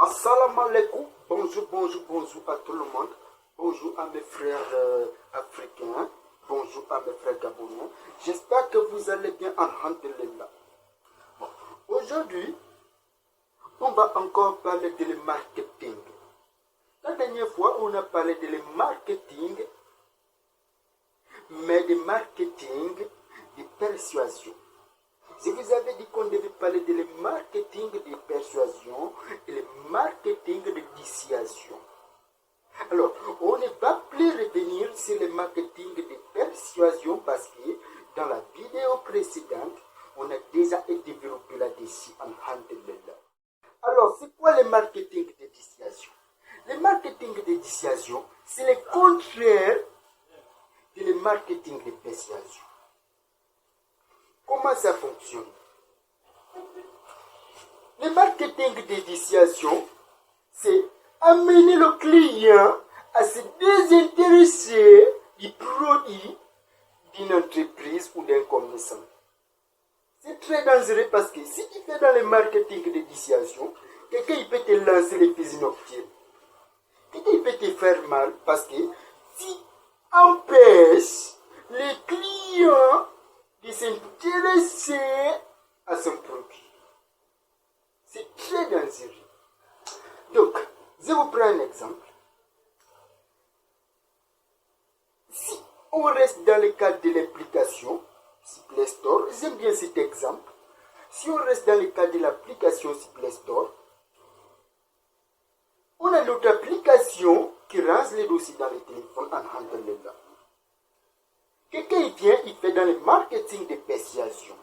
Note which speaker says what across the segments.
Speaker 1: Assalamu alaikum, bonjour à tout le monde. Bonjour à mes frères africains. Bonjour à mes frères gabonais. J'espère que vous allez bien, alhamdulillah. Bon, aujourd'hui, on va encore parler de marketing. La dernière fois, on a parlé de marketing, mais de marketing de persuasion. Je vous avais dit qu'on devait parler de marketing de persuasion et le marketing de dissuasion. Alors, on ne va plus revenir sur le marketing de persuasion parce que dans la vidéo précédente, on a déjà développé là-dessus, alhamdulillah. Alors, c'est quoi le marketing de dissuasion? Le marketing de dissuasion, c'est le contraire de le marketing de persuasion. Comment ça fonctionne? Le marketing de dissuasion, c'est amener le client à se désintéresser du produit d'une entreprise ou d'un commerçant. C'est très dangereux parce que si tu fais dans le marketing de dissuasion, quelqu'un il peut te lancer les pistes nocturnes. Quelqu'un il peut te faire mal parce que si empêche les clients de s'intéresser à son produit. C'est très dangereux. Donc, je vous prends un exemple. Si on reste dans le cadre de l'application Play Store, j'aime bien cet exemple. Si on reste dans le cadre de l'application Play Store, on a notre application qui range les dossiers dans les téléphones en alhamdulillah. Quelqu'un il vient, il fait dans le marketing de persuasion.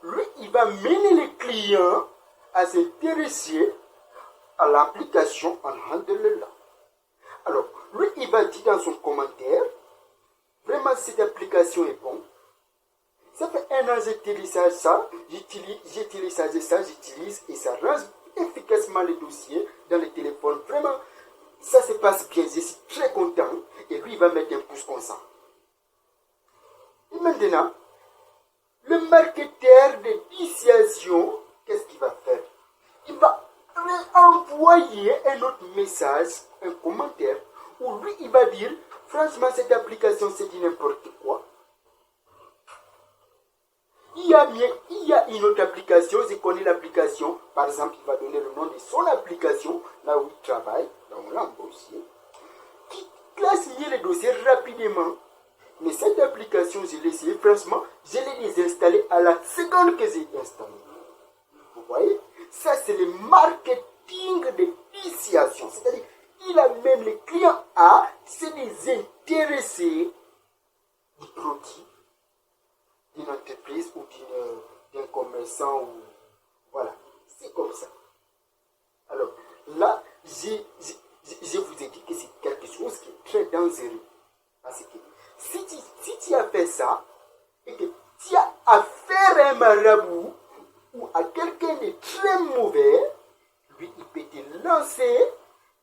Speaker 1: Lui, il va mener les clients à s'intéresser à l'application alhamdulillah. Alors, lui, il va dire dans son commentaire, vraiment cette application est bonne. Ça fait un an que j'utilise ça, j'utilise et ça range efficacement les dossiers dans les téléphones. Vraiment, ça se passe bien, je suis très content. Et lui, il va mettre un pouce comme ça. Et maintenant, le marketeur de dissuasion, qu'est-ce qu'il va faire? Il va envoyer un autre message, un commentaire, où lui, il va dire, franchement, cette application, c'est du n'importe quoi. Il y a une autre application, je connais l'application, par exemple, il va donner le nom de son application, là où il travaille, dans l'embauché, qui classe mieux les dossiers rapidement. Mais cette application, je l'ai essayé, franchement, je l'ai désinstallée à la seconde que j'ai installé. Vous voyez? Ça, c'est le marketing de dissuasion. C'est-à-dire, il amène les clients à se désintéresser du produit d'une entreprise ou d'un commerçant. Ou... Voilà, c'est comme ça. Alors, là, je vous ai dit que c'est quelque chose qui est très dangereux. Parce que si tu as fait ça, et que tu as affaire à un marabout ou à quelqu'un de très mauvais, lui, il peut te lancer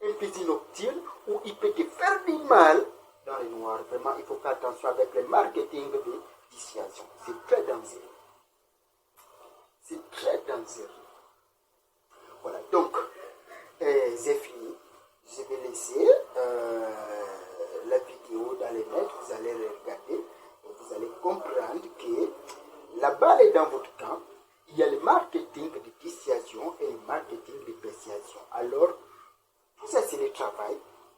Speaker 1: un petit nocturne ou il peut te faire du mal dans le noir. Vraiment, il faut faire attention avec le marketing de dissuasion. C'est très dangereux. C'est très dangereux. Voilà, donc, j'ai fini. Je vais laisser la vidéo dans les mains, vous allez regarder et vous allez comprendre que la balle est dans votre camp. Il y a le marketing de dissuasion et le marketing de persuasion. Alors, tout ça c'est le travail,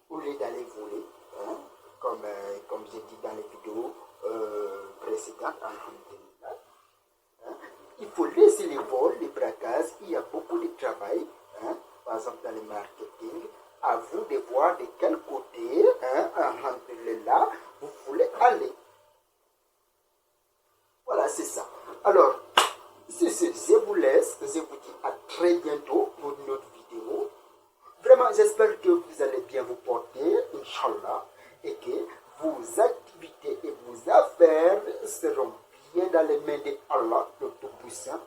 Speaker 1: au lieu d'aller voler, hein, comme j'ai dit dans les vidéos précédentes, hein, il faut laisser les vols, les braquages, il y a beaucoup de travail, hein, par exemple dans le marketing. À vous de voir de quel côté, hein, alhamdulillah, vous voulez aller. Voilà, c'est ça. Alors, je vous laisse. Je vous dis à très bientôt pour une autre vidéo. Vraiment, j'espère que vous allez bien vous porter, Inch'Allah, et que vos activités et vos affaires seront bien dans les mains de Allah, le Tout-Puissant,